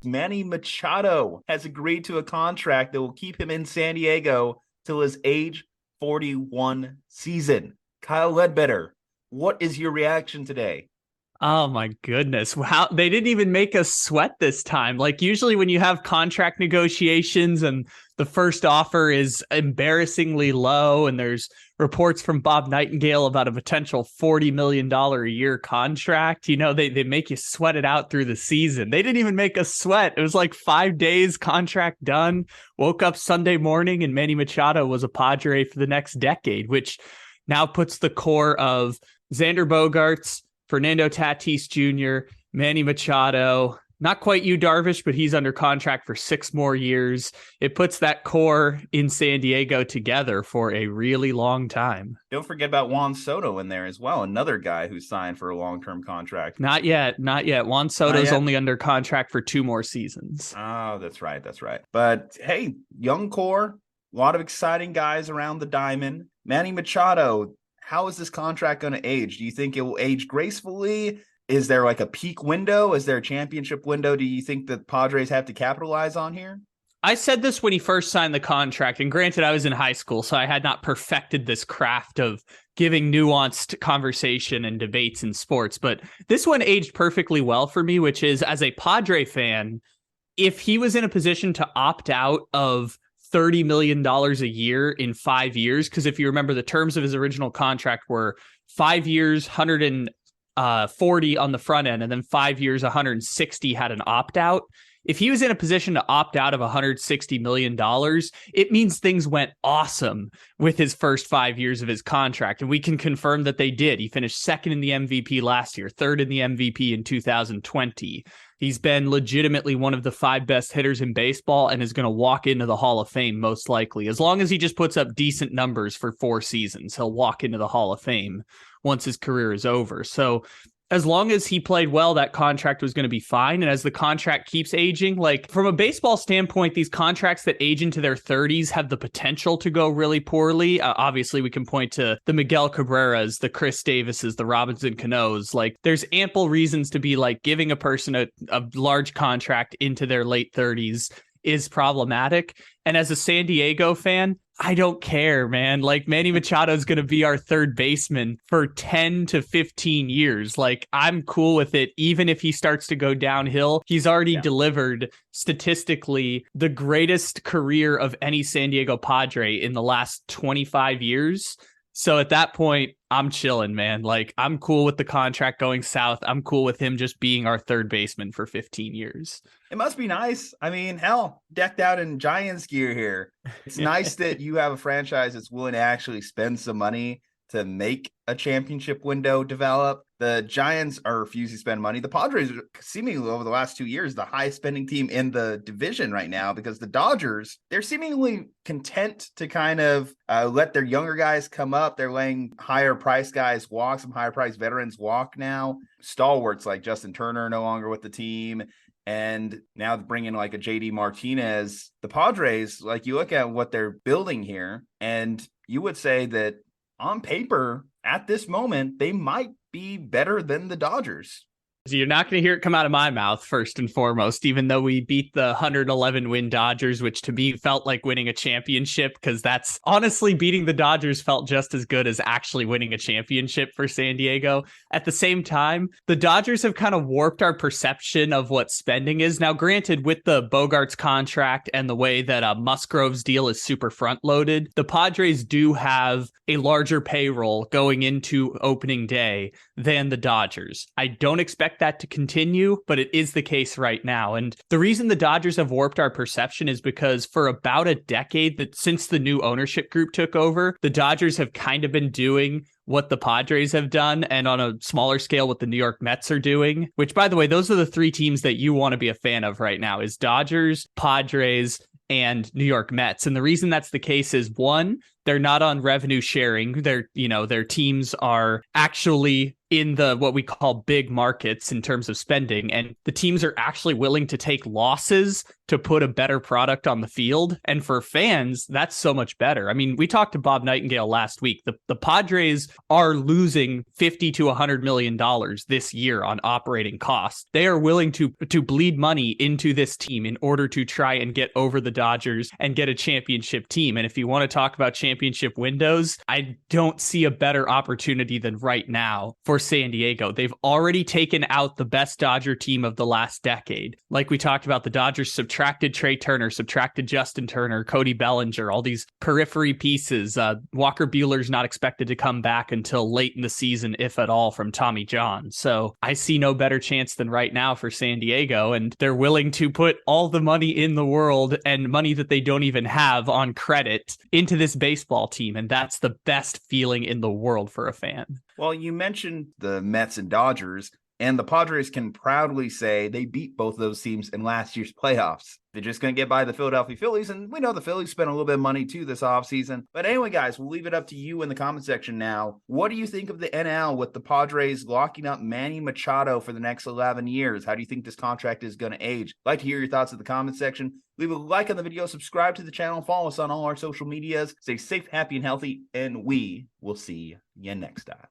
Manny Machado has agreed to a contract that will keep him in San Diego till his age 41 season. Kyle Ledbetter, what is your reaction today? Oh my goodness. Wow. They didn't even make us sweat this time. Like usually when you have contract negotiations and the first offer is embarrassingly low and there's reports from Bob Nightingale about a potential $40 million a year contract, they make you sweat it out through the season. They didn't even make us sweat. It was like 5 days, contract done. Woke up Sunday morning and Manny Machado was a Padre for the next decade, which now puts the core of Xander Bogaerts, Fernando Tatis Jr., Manny Machado, not quite Yu Darvish, but he's under contract for 6 more years. It puts that core in San Diego together for a really long time. Don't forget about Juan Soto in there as well, another guy who signed for a long-term contract. Not yet. Juan Soto's only under contract for 2 more seasons. Oh, that's right. But hey, young core, a lot of exciting guys around the diamond. Manny Machado, how is this contract going to age? Do you think it will age gracefully? Is there like a peak window? Is there a championship window? Do you think the Padres have to capitalize on here? I said this when he first signed the contract, and granted, I was in high school, so I had not perfected this craft of giving nuanced conversation and debates in sports, but this one aged perfectly well for me, which is, as a Padre fan, if he was in a position to opt out of $30 million a year in 5 years, because if you remember, the terms of his original contract were 5 years, 140 on the front end, and then 5 years, 160 had an opt out. If he was in a position to opt out of $160 million, it means things went awesome with his first 5 years of his contract. And we can confirm that they did. He finished second in the MVP last year, third in the MVP in 2020. He's been legitimately one of the 5 best hitters in baseball and is going to walk into the Hall of Fame most likely. As long as he just puts up decent numbers for 4 seasons, he'll walk into the Hall of Fame once his career is over. So as long as he played well, that contract was going to be fine. And as the contract keeps aging, like from a baseball standpoint, these contracts that age into their 30s have the potential to go really poorly. Obviously, we can point to the Miguel Cabreras, the Chris Davises, the Robinson Canoes. Like there's ample reasons to be like giving a person a large contract into their late 30s is problematic. And as a San Diego fan, I don't care, man. Like Manny Machado is going to be our third baseman for 10 to 15 years. Like I'm cool with it. Even if he starts to go downhill, he's already delivered statistically the greatest career of any San Diego Padre in the last 25 years. So at that point, I'm chilling, man. Like I'm cool with the contract going south. I'm cool with him just being our third baseman for 15 years. It must be nice. I mean, hell, decked out in Giants gear here. It's nice that you have a franchise that's willing to actually spend some money to make a championship window develop. The Giants are refusing to spend money. The Padres are seemingly over the last 2 years the highest spending team in the division right now, because the Dodgers, they're seemingly content to kind of let their younger guys come up. They're letting higher price guys walk, some higher price veterans walk now. Stalwarts like Justin Turner no longer with the team. And now bringing like a JD Martinez. The Padres, like you look at what they're building here, and you would say that on paper, at this moment, they might be better than the Dodgers. You're not going to hear it come out of my mouth, first and foremost, even though we beat the 111 win Dodgers, which to me felt like winning a championship, because that's honestly beating the Dodgers felt just as good as actually winning a championship for San Diego. At the same time, the Dodgers have kind of warped our perception of what spending is. Now, granted, with the Bogaerts contract and the way that Musgrove's deal is super front loaded, the Padres do have a larger payroll going into opening day than the Dodgers. I don't expect that to continue, but it is the case right now. And the reason the Dodgers have warped our perception is because for about a decade, that since the new ownership group took over, the Dodgers have kind of been doing what the Padres have done, and on a smaller scale what the New York Mets are doing, which, by the way, those are the 3 teams that you want to be a fan of right now, is Dodgers, Padres, and New York Mets. And the reason that's the case is, one, they're not on revenue sharing. Their teams are actually in the what we call big markets in terms of spending, and the teams are actually willing to take losses to put a better product on the field. And for fans, that's so much better. I mean, we talked to Bob Nightingale last week. The Padres are losing $50 to $100 million this year on operating costs. They are willing to bleed money into this team in order to try and get over the Dodgers and get a championship team. And if you want to talk about championship windows, I don't see a better opportunity than right now for San Diego. They've already taken out the best Dodger team of the last decade. Like we talked about, the Dodgers subtracted Trey Turner, subtracted Justin Turner, Cody Bellinger, all these periphery pieces. Walker Buehler's not expected to come back until late in the season, if at all, from Tommy John. So I see no better chance than right now for San Diego, and they're willing to put all the money in the world and money that they don't even have on credit into this baseball team. And that's the best feeling in the world for a fan. Well, you mentioned the Mets and Dodgers, and the Padres can proudly say they beat both of those teams in last year's playoffs. They're just going to get by the Philadelphia Phillies, and we know the Phillies spent a little bit of money too this offseason. But anyway, guys, we'll leave it up to you in the comment section now. What do you think of the NL with the Padres locking up Manny Machado for the next 11 years? How do you think this contract is going to age? I'd like to hear your thoughts in the comment section. Leave a like on the video, subscribe to the channel, follow us on all our social medias. Stay safe, happy, and healthy, and we will see you next time.